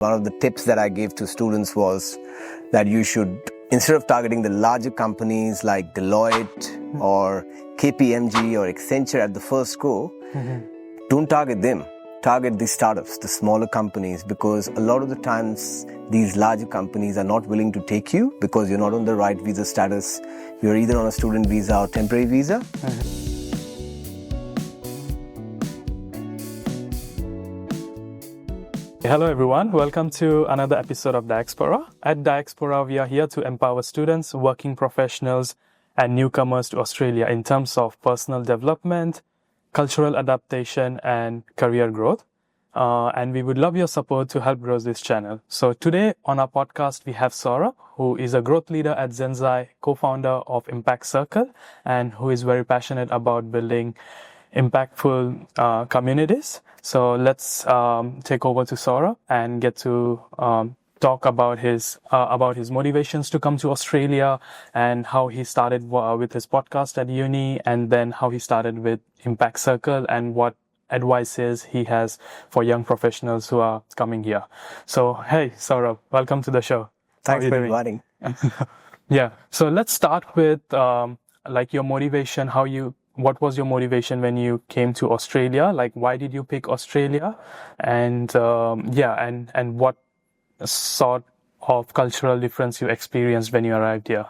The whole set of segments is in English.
One of the tips that I gave to students was that you should, instead of targeting the larger companies like Deloitte or KPMG or Accenture at the first go, don't target them. Target the startups, the smaller companies, because a lot of the times these larger companies are not willing to take you because you're not on the right visa status. You're either on a student visa or temporary visa. Hello everyone, welcome to another episode of diaXpora. At diaXpora, we are here to empower students, working professionals, and newcomers to Australia in terms of personal development, cultural adaptation, and career growth. And we would love your support to help grow this channel. So today on our podcast, we have Saurabh, who is a growth leader at Zensai, co-founder of Impact Circle, and who is very passionate about building impactful communities. So let's take over to Saurabh and get to talk about his motivations to come to Australia and how he started with his podcast at uni, and then how he started with Impact Circle and what advices he has for young professionals who are coming here. So hey Saurabh, welcome to the show. Thanks for inviting. Yeah. So let's start with your motivation. What was your motivation when you came to Australia? Like, why did you pick Australia? And and what sort of cultural difference you experienced when you arrived here?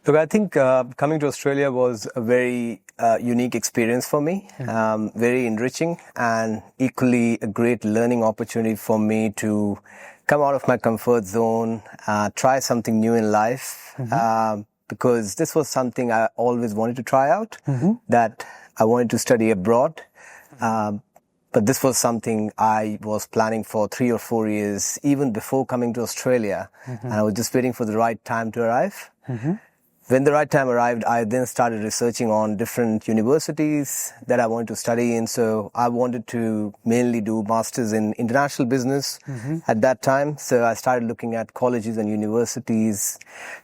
Look, I think coming to Australia was a very unique experience for me, very enriching, and equally a great learning opportunity for me to come out of my comfort zone, try something new in life. Because this was something I always wanted to try out, that I wanted to study abroad. But this was something I was planning for 3 or 4 years, even before coming to Australia. And I was just waiting for the right time to arrive. When the right time arrived, I then started researching on different universities that I wanted to study in. So I wanted to mainly do masters in international business at that time. So I started looking at colleges and universities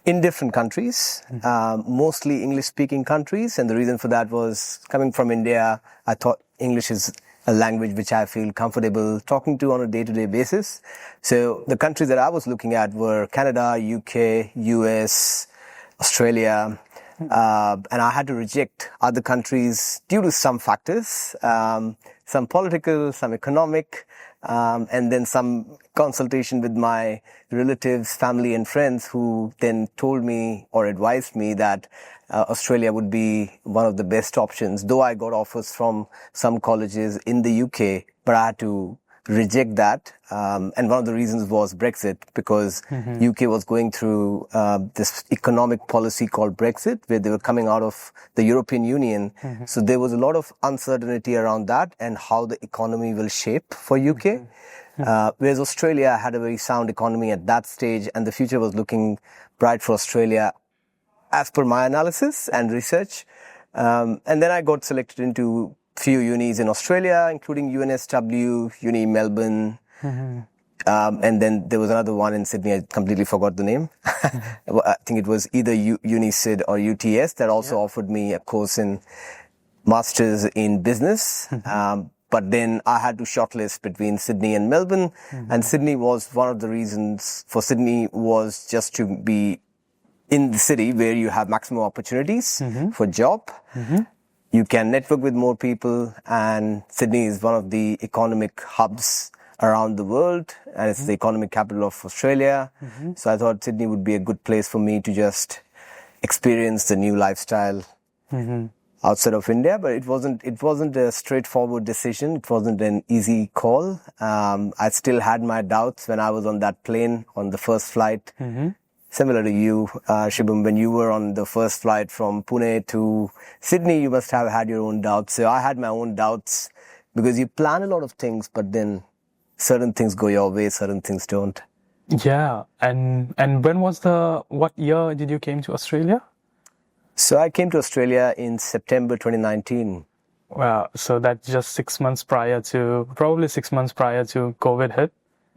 in different countries, mostly English-speaking countries. And the reason for that was, coming from India, I thought English is a language which I feel comfortable talking to on a day-to-day basis. So the countries that I was looking at were Canada, UK, US, Australia, and I had to reject other countries due to some factors, some political, some economic, and then some consultation with my relatives, family and friends, who then told me or advised me that Australia would be one of the best options, though I got offers from some colleges in the UK, but I had to reject that. And one of the reasons was Brexit, because UK was going through this economic policy called Brexit, where they were coming out of the European Union. So there was a lot of uncertainty around that and how the economy will shape for UK. Whereas Australia had a very sound economy at that stage, and the future was looking bright for Australia as per my analysis and research. And then I got selected into few unis in Australia, including UNSW, Uni Melbourne, and then there was another one in Sydney. I completely forgot the name. I think it was either UniSyd or UTS that also offered me a course in Masters in Business. But then I had to shortlist between Sydney and Melbourne, and Sydney was one of the reasons for Sydney was just to be in the city where you have maximum opportunities for job. You can network with more people, and Sydney is one of the economic hubs around the world, and it's the economic capital of Australia. So I thought Sydney would be a good place for me to just experience the new lifestyle outside of India. But it wasn't a straightforward decision. It wasn't an easy call. I still had my doubts when I was on that plane on the first flight. Similar to you, Shubham, when you were on the first flight from Pune to Sydney, you must have had your own doubts. So I had my own doubts, because you plan a lot of things, but then certain things go your way, certain things don't. Yeah. And what year did you came to Australia? So I came to Australia in September 2019. Wow. So that's just 6 months prior to COVID hit.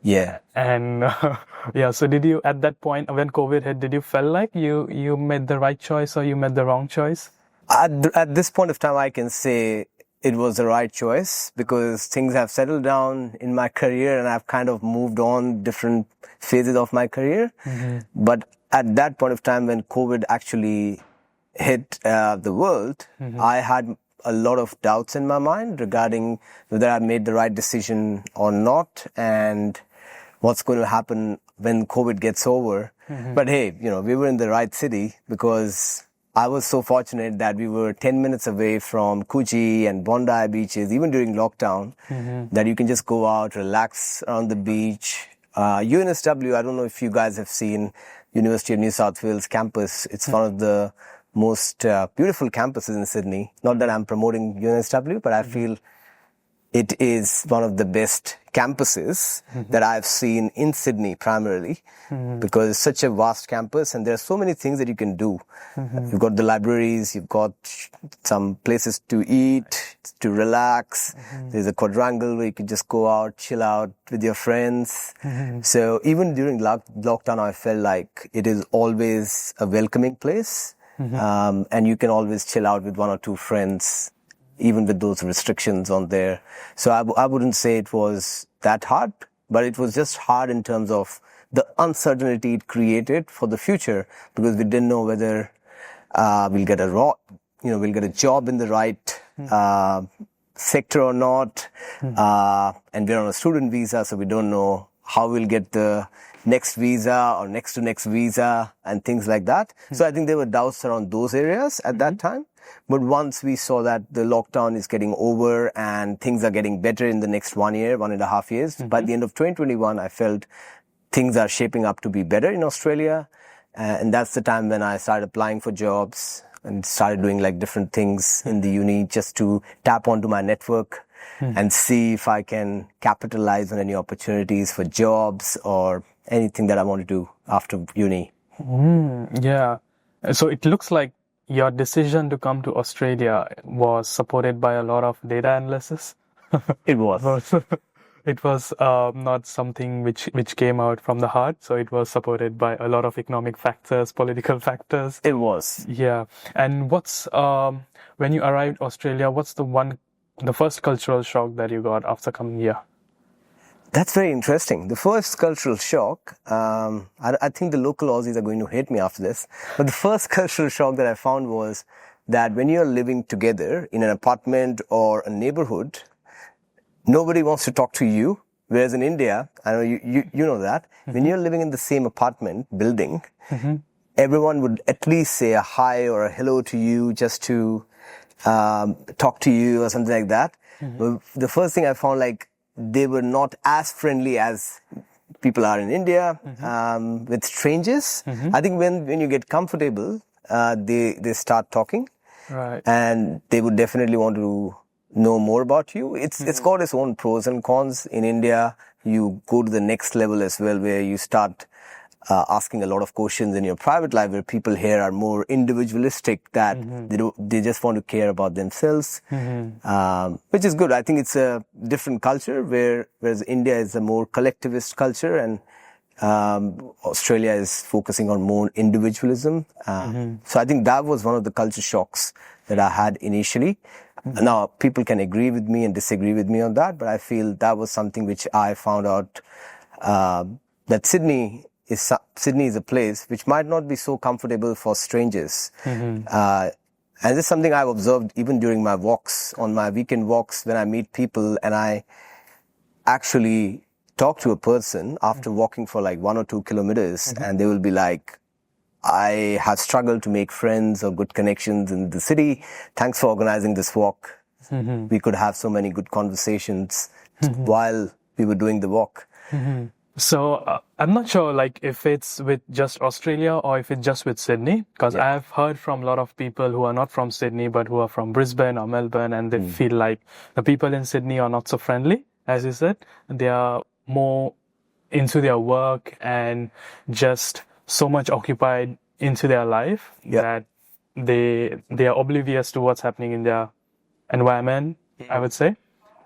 Yeah. And so did you, at that point when COVID hit, did you feel like you made the right choice or you made the wrong choice? At this point of time, I can say it was the right choice because things have settled down in my career and I've kind of moved on different phases of my career. But at that point of time when COVID actually hit the world, I had a lot of doubts in my mind regarding whether I made the right decision or not and what's going to happen when COVID gets over. But hey, we were in the right city because I was so fortunate that we were 10 minutes away from Coogee and Bondi beaches, even during lockdown, that you can just go out, relax around the beach. UNSW, I don't know if you guys have seen University of New South Wales campus. It's one of the most beautiful campuses in Sydney. Not that I'm promoting UNSW, but I feel it is one of the best campuses that I've seen in Sydney primarily because it's such a vast campus and there are so many things that you can do. You've got the libraries, you've got some places to eat, to relax. There's a quadrangle where you can just go out, chill out with your friends. So even during lockdown, I felt like it is always a welcoming place and you can always chill out with one or two friends even with those restrictions on there. So I wouldn't say it was that hard, but it was just hard in terms of the uncertainty it created for the future because we didn't know whether we'll get a job in the right sector or not. And we're on a student visa, so we don't know how we'll get the next visa or next to next visa and things like that. So I think there were doubts around those areas at that time. But once we saw that the lockdown is getting over and things are getting better in the next 1 year, 1.5 years, by the end of 2021, I felt things are shaping up to be better in Australia. And that's the time when I started applying for jobs and started doing like different things in the uni just to tap onto my network and see if I can capitalize on any opportunities for jobs or anything that I want to do after uni. Yeah. So it looks like your decision to come to Australia was supported by a lot of data analysis. It was. It was not something which came out from the heart. So it was supported by a lot of economic factors, political factors. It was. Yeah. And what's when you arrived Australia, what's the first cultural shock that you got after coming here? That's very interesting. The first cultural shock, I think the local Aussies are going to hate me after this, but the first cultural shock that I found was that when you're living together in an apartment or a neighborhood, nobody wants to talk to you. Whereas in India, I know you know that, when you're living in the same apartment building, everyone would at least say a hi or a hello to you just to talk to you or something like that. But the first thing I found, like, they were not as friendly as people are in India with strangers. I think when you get comfortable, they start talking, right? And they would definitely want to know more about you. It's got its own pros and cons. In India, you go to the next level as well, where you start asking a lot of questions in your private life, where people here are more individualistic, that they just want to care about themselves, which is good. I think it's a different culture, whereas India is a more collectivist culture and Australia is focusing on more individualism. So I think that was one of the culture shocks that I had initially. Now, people can agree with me and disagree with me on that, but I feel that was something which I found out, that Sydney is a place which might not be so comfortable for strangers. And this is something I've observed even during my walks, on my weekend walks, when I meet people and I actually talk to a person after walking for like 1 or 2 kilometers, and they will be like, I have struggled to make friends or good connections in the city. Thanks for organizing this walk. We could have so many good conversations while we were doing the walk. So I'm not sure like if it's with just Australia or if it's just with Sydney, because I've heard from a lot of people who are not from Sydney but who are from Brisbane or Melbourne, and they feel like the people in Sydney are not so friendly, as you said. They are more into their work and just so much occupied into their life that they are oblivious to what's happening in their environment, I would say.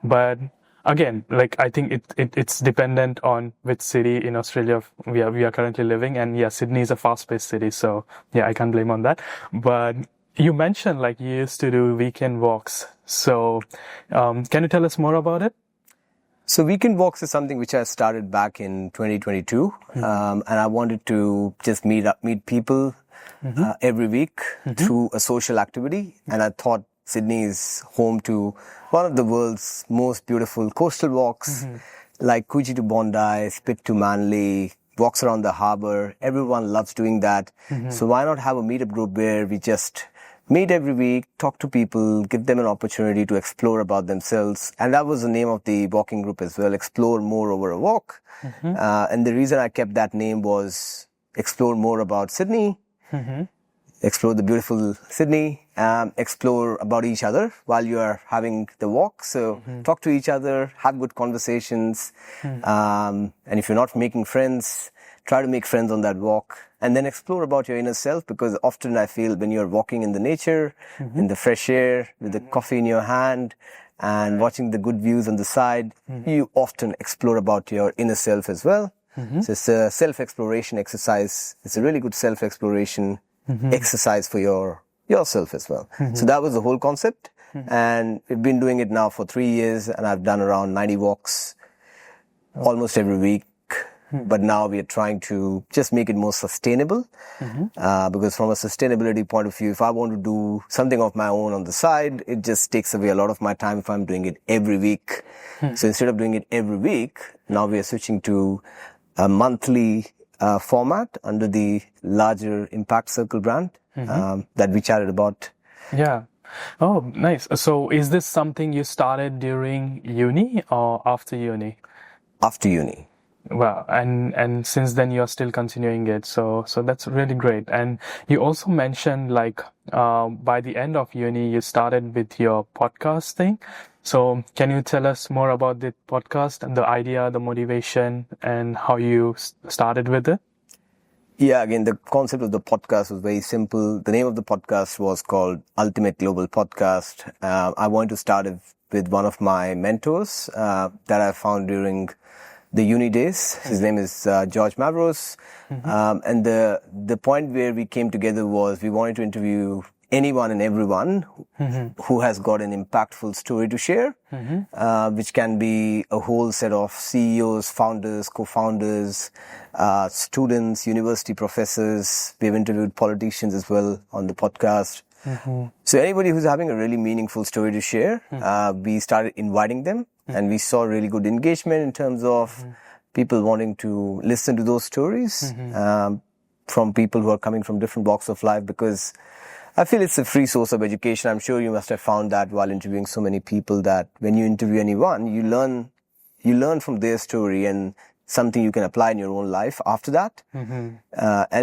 But again, like, I think it's dependent on which city in Australia we are currently living. And yeah, Sydney is a fast-paced city, so yeah, I can't blame on that. But you mentioned like you used to do weekend walks. So can you tell us more about it? So weekend walks is something which I started back in 2022, and I wanted to just meet people every week through a social activity. And I thought Sydney is home to one of the world's most beautiful coastal walks, like Coogee to Bondi, Spit to Manly, walks around the harbour. Everyone loves doing that. So why not have a meetup group where we just meet every week, talk to people, give them an opportunity to explore about themselves. And that was the name of the walking group as well, Explore More Over a Walk. And the reason I kept that name was explore more about Sydney, explore the beautiful Sydney, explore about each other while you are having the walk. So talk to each other, have good conversations. And if you're not making friends, try to make friends on that walk, and then explore about your inner self, because often I feel when you're walking in the nature, in the fresh air, with the coffee in your hand and watching the good views on the side, you often explore about your inner self as well. So it's a self-exploration exercise. It's a really good self-exploration exercise for yourself as well. So that was the whole concept. And we've been doing it now for 3 years, and I've done around 90 walks almost every week. But now we are trying to just make it more sustainable, because from a sustainability point of view, if I want to do something of my own on the side, it just takes away a lot of my time if I'm doing it every week. So instead of doing it every week, now we are switching to a monthly format under the larger Impact Circle brand that we chatted about. Yeah. Oh, nice. So is this something you started during uni or after uni? After uni. Wow, and since then you're still continuing it, so that's really great. And you also mentioned like by the end of uni you started with your podcast thing. So can you tell us more about the podcast and the idea, the motivation, and how you started with it? Yeah, again, the concept of the podcast was very simple. The name of the podcast was called Ultimate Global Podcast. I wanted to start it with one of my mentors that I found during the uni days. His name is George Mavros. And the point where we came together was we wanted to interview anyone and everyone who has got an impactful story to share, which can be a whole set of CEOs, founders, co-founders, students, university professors. We've interviewed politicians as well on the podcast. So anybody who's having a really meaningful story to share, we started inviting them. And we saw really good engagement in terms of people wanting to listen to those stories from people who are coming from different walks of life, because I feel it's a free source of education. I'm sure you must have found that while interviewing so many people, that when you interview anyone, you learn from their story and something you can apply in your own life after that. And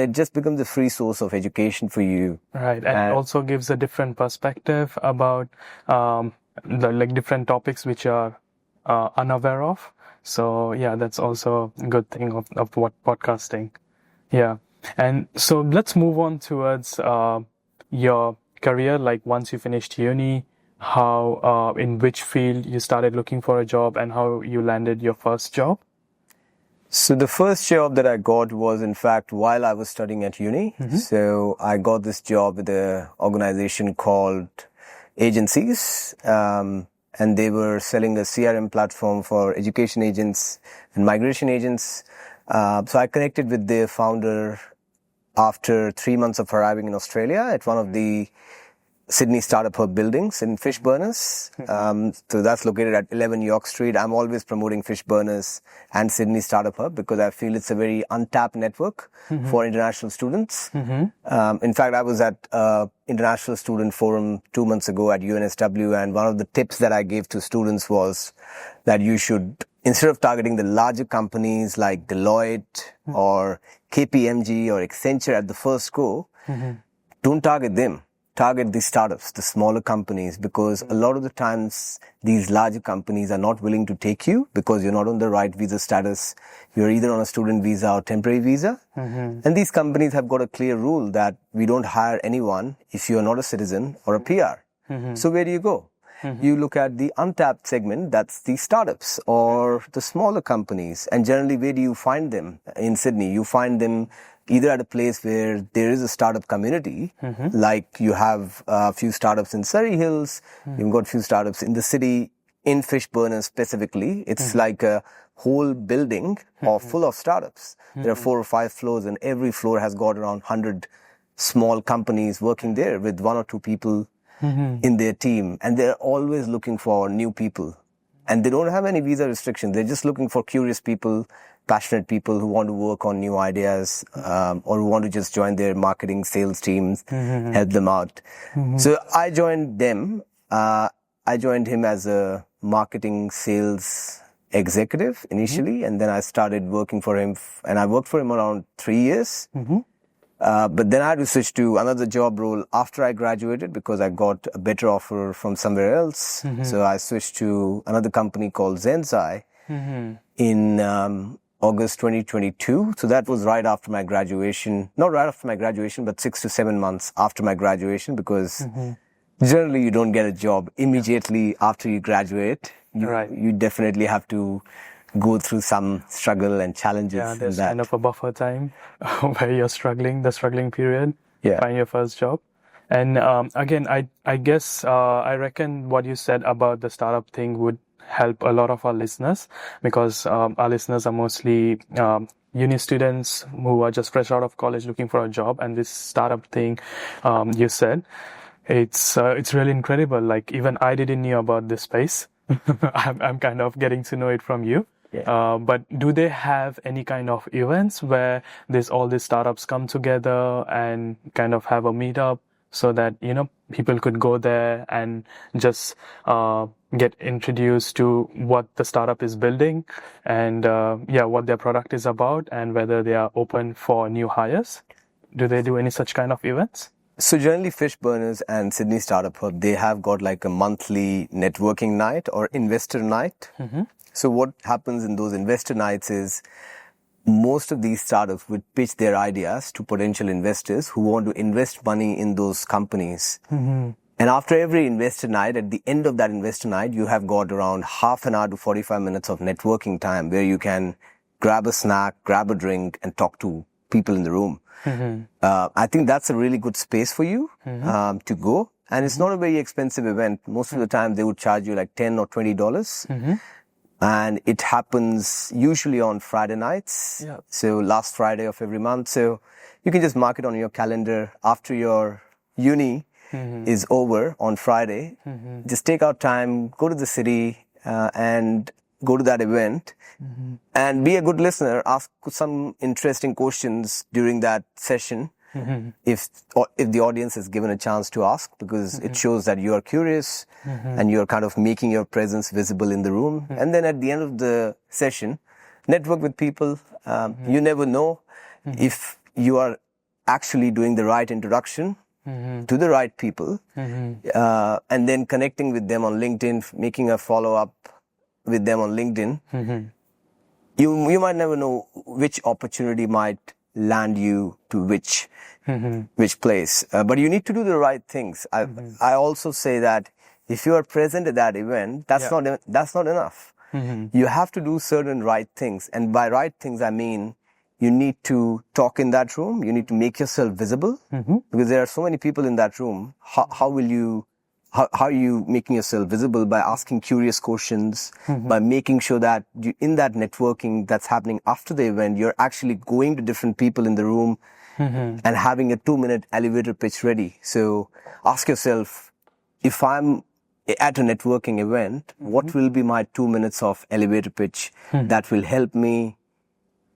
it just becomes a free source of education for you. Right. And it also gives a different perspective about the different topics which are unaware of. So yeah, that's also a good thing of what podcasting. Yeah. And so let's move on towards your career. Like once you finished uni, how in which field you started looking for a job and how you landed your first job? So the first job that I got was in fact while I was studying at uni. So I got this job with an organization called Agencies. And they were selling a CRM platform for education agents and migration agents. So I connected with their founder after 3 months of arriving in Australia at one of the Sydney Startup Hub buildings in Fish Burners. So that's located at 11 York Street. I'm always promoting Fish Burners and Sydney Startup Hub because I feel it's a very untapped network for international students. In fact, I was at International Student Forum 2 months ago at UNSW, and one of the tips that I gave to students was that you should, instead of targeting the larger companies like Deloitte or KPMG or Accenture at the first go, don't target them. Target the startups, the smaller companies, because a lot of the times these larger companies are not willing to take you because you're not on the right visa status. You're either on a student visa or temporary visa. And these companies have got a clear rule that we don't hire anyone if you're not a citizen or a PR. So where do you go? You look at the untapped segment, that's the startups or the smaller companies. And generally, where do you find them? In Sydney, you find them either at a place where there is a startup community, like you have a few startups in Surrey Hills, you've got a few startups in the city, in Fishburne specifically. It's like a whole building full of startups. There are 4 or 5 floors, and every floor has got around 100 small companies working there with 1 or 2 people in their team. And they're always looking for new people. And they don't have any visa restrictions. They're just looking for curious people, passionate people who want to work on new ideas, or who want to just join their marketing sales teams, help them out. So I joined them. I joined him as a marketing sales executive initially, and then I started working for him, and I worked for him around 3 years. But then I had to switch to another job role after I graduated because I got a better offer from somewhere else. So I switched to another company called Zensai in August 2022. So that was right after my graduation. Not right after my graduation, but 6 to 7 months after my graduation, because generally you don't get a job immediately after you graduate. You definitely have to go through some struggle and challenges. Yeah, there's kind of a buffer time where you're struggling, the struggling period, find your first job. And again, I guess I reckon what you said about the startup thing would help a lot of our listeners, because our listeners are mostly uni students who are just fresh out of college looking for a job. And this startup thing you said, it's really incredible. Like, even I didn't know about this space. I'm kind of getting to know it from you. But do they have any kind of events where all these startups come together and kind of have a meetup so that, people could go there and just get introduced to what the startup is building and, what their product is about, and whether they are open for new hires? Do they do any such kind of events? So generally Fishburners and Sydney Startup Hub, they have got like a monthly networking night or investor night. So what happens in those investor nights is most of these startups would pitch their ideas to potential investors who want to invest money in those companies. And after every investor night, at the end of that investor night, you have got around half an hour to 45 minutes of networking time where you can grab a snack, grab a drink, and talk to people in the room. I think that's a really good space for you to go. And it's not a very expensive event. Most of the time, they would charge you like $10 or $20. And it happens usually on Friday nights. So last Friday of every month. So you can just mark it on your calendar after your uni is over on Friday. Just take out time, go to the city and go to that event and be a good listener. Ask some interesting questions during that session. If the audience is given a chance to ask, because it shows that you are curious and you're kind of making your presence visible in the room. And then at the end of the session, network with people. You never know if you are actually doing the right introduction to the right people, and then connecting with them on LinkedIn, making a follow-up with them on LinkedIn. You might never know which opportunity might land you to which place. But you need to do the right things. I also say that if you are present at that event, that's not enough. You have to do certain right things. And by right things, I mean, you need to talk in that room. You need to make yourself visible because there are so many people in that room. How are you making yourself visible? By asking curious questions, by making sure that in that networking that's happening after the event, you're actually going to different people in the room and having a 2-minute elevator pitch ready. So ask yourself, if I'm at a networking event, what will be my 2 minutes of elevator pitch that will help me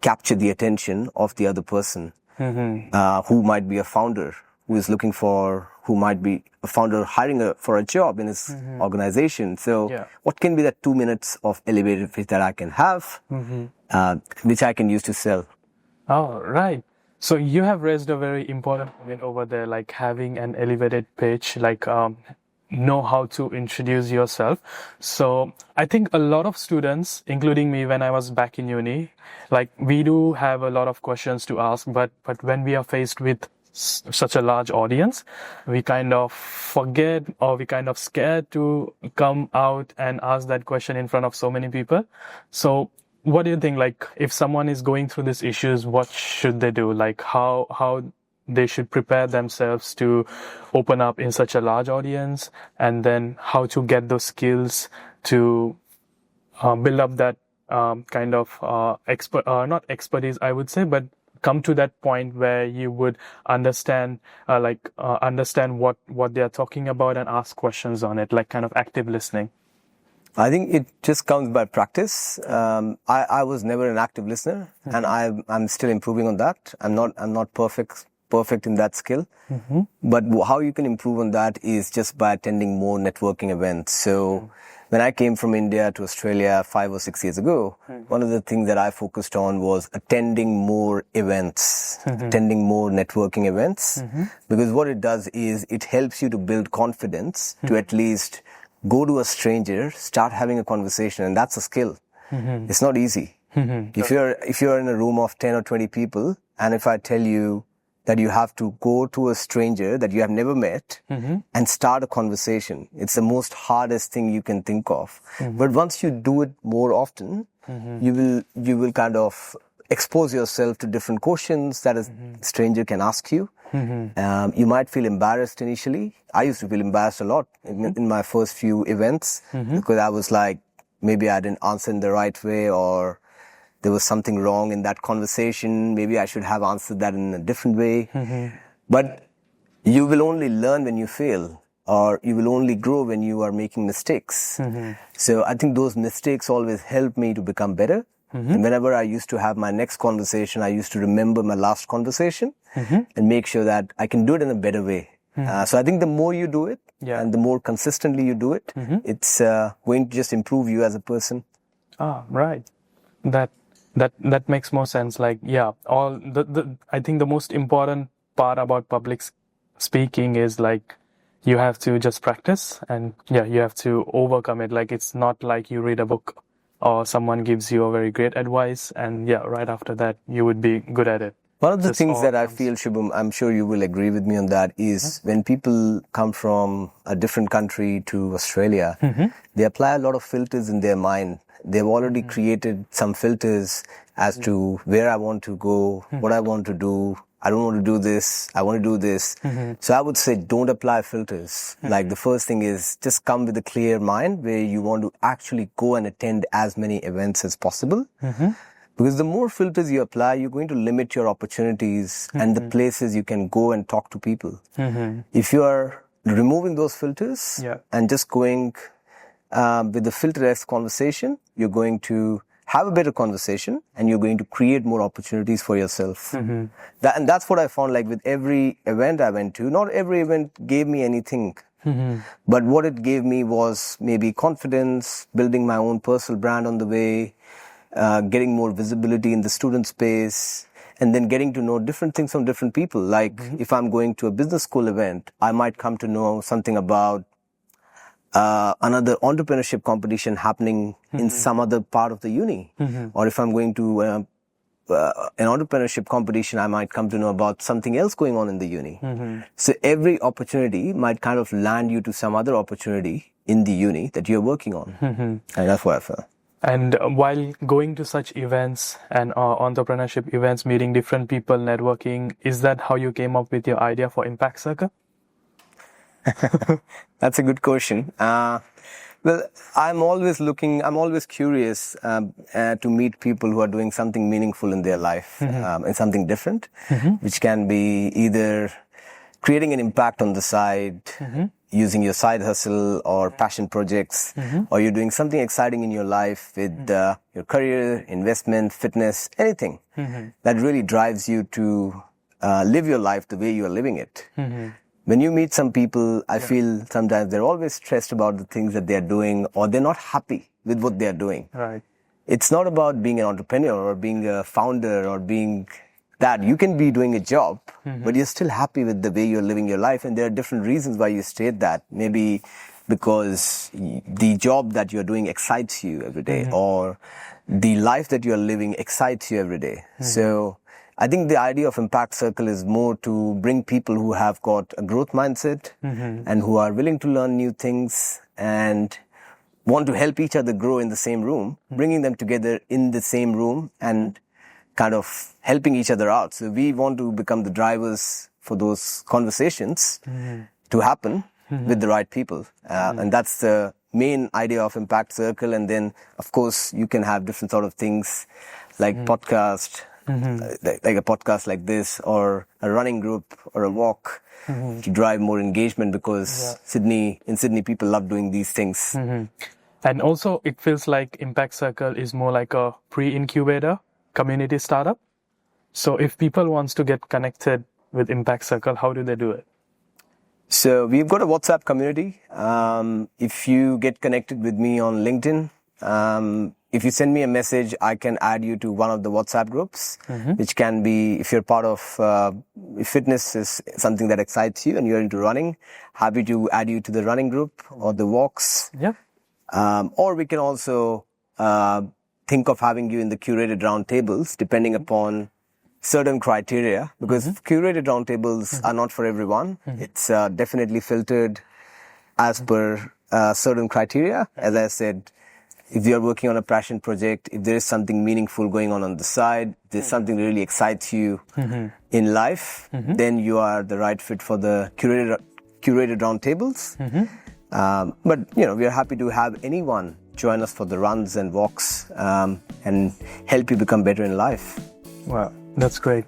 capture the attention of the other person who might be a founder, who might be a founder hiring for a job in his organization. So what can be that 2 minutes of elevator pitch that I can have, which I can use to sell? Oh, right. So you have raised a very important point over there, like having an elevated pitch, like know how to introduce yourself. So I think a lot of students, including me when I was back in uni, like we do have a lot of questions to ask, but when we are faced with such a large audience, we kind of forget, or we kind of scared to come out and ask that question in front of so many people. So what do you think? Like, if someone is going through these issues, what should they do? Like, how they should prepare themselves to open up in such a large audience, and then how to get those skills to build up that kind of not expertise, I would say, but come to that point where you would understand what they are talking about and ask questions on it, like kind of active listening. I think it just comes by practice. I was never an active listener, and I'm still improving on that. I'm not perfect in that skill. But how you can improve on that is just by attending more networking events. So when I came from India to Australia 5 or 6 years ago, one of the things that I focused on was attending more events, attending more networking events, because what it does is it helps you to build confidence to at least go to a stranger, start having a conversation, and that's a skill. It's not easy. If you're in a room of 10 or 20 people, and if I tell you that you have to go to a stranger that you have never met and start a conversation, it's the most hardest thing you can think of. But once you do it more often, you will kind of expose yourself to different questions that a stranger can ask you. You might feel embarrassed initially. I used to feel embarrassed a lot in my first few events because I was like, maybe I didn't answer in the right way, or there was something wrong in that conversation. Maybe I should have answered that in a different way. But you will only learn when you fail, or you will only grow when you are making mistakes. So I think those mistakes always help me to become better. And whenever I used to have my next conversation, I used to remember my last conversation and make sure that I can do it in a better way. So I think the more you do it and the more consistently you do it, it's going to just improve you as a person. Ah, right. That makes more sense. Like, yeah, I think the most important part about public speaking is like, you have to just practice, and you have to overcome it. Like, it's not like you read a book or someone gives you a very great advice, and right after that, you would be good at it. One of the things that I feel, Shubham, I'm sure you will agree with me on that, is when people come from a different country to Australia, they apply a lot of filters in their mind. They've already created some filters as to where I want to go, what I want to do. I don't want to do this. I want to do this. So I would say don't apply filters. Like, the first thing is just come with a clear mind where you want to actually go and attend as many events as possible. Because the more filters you apply, you're going to limit your opportunities and the places you can go and talk to people. If you are removing those filters and just going with the filter-less conversation, you're going to have a better conversation and you're going to create more opportunities for yourself. And that's what I found, like with every event I went to. Not every event gave me anything, but what it gave me was maybe confidence, building my own personal brand on the way, getting more visibility in the student space, and then getting to know different things from different people. Like if I'm going to a business school event, I might come to know something about another entrepreneurship competition happening in some other part of the uni. Or if I'm going to an entrepreneurship competition, I might come to know about something else going on in the uni. So every opportunity might kind of land you to some other opportunity in the uni that you're working on. And that's what I felt. And while going to such events and entrepreneurship events, meeting different people, networking, is that how you came up with your idea for Impact Circle? That's a good question. Well, I'm always curious to meet people who are doing something meaningful in their life and something different, which can be either creating an impact on the side, using your side hustle or passion projects, or you're doing something exciting in your life with your career, investment, fitness, anything that really drives you to live your life the way you are living it. When you meet some people, I feel sometimes they're always stressed about the things that they're doing, or they're not happy with what they're doing. Right. It's not about being an entrepreneur or being a founder or being that. You can be doing a job, but you're still happy with the way you're living your life. And there are different reasons why you state that. Maybe because the job that you're doing excites you every day, or the life that you're living excites you every day. So I think the idea of Impact Circle is more to bring people who have got a growth mindset and who are willing to learn new things and want to help each other grow in the same room, bringing them together in the same room and kind of helping each other out. So we want to become the drivers for those conversations to happen with the right people. And that's the main idea of Impact Circle. And then, of course, you can have different sort of things like podcast, like a podcast like this, or a running group or a walk to drive more engagement, because in Sydney, people love doing these things. And also, it feels like Impact Circle is more like a pre-incubator community startup. So if people wants to get connected with Impact Circle, how do they do it? So we've got a WhatsApp community. If you get connected with me on LinkedIn, if you send me a message, I can add you to one of the WhatsApp groups, which can be, if you're part of, if fitness is something that excites you and you're into running, happy to add you to the running group or the walks. Yeah. Or we can also think of having you in the curated roundtables, depending upon certain criteria, because curated roundtables are not for everyone. It's definitely filtered as per certain criteria. As I said, if you're working on a passion project, if there is something meaningful going on the side, if there's something that really excites you in life, then you are the right fit for the curated roundtables. But, we are happy to have anyone join us for the runs and walks and help you become better in life. Wow, that's great.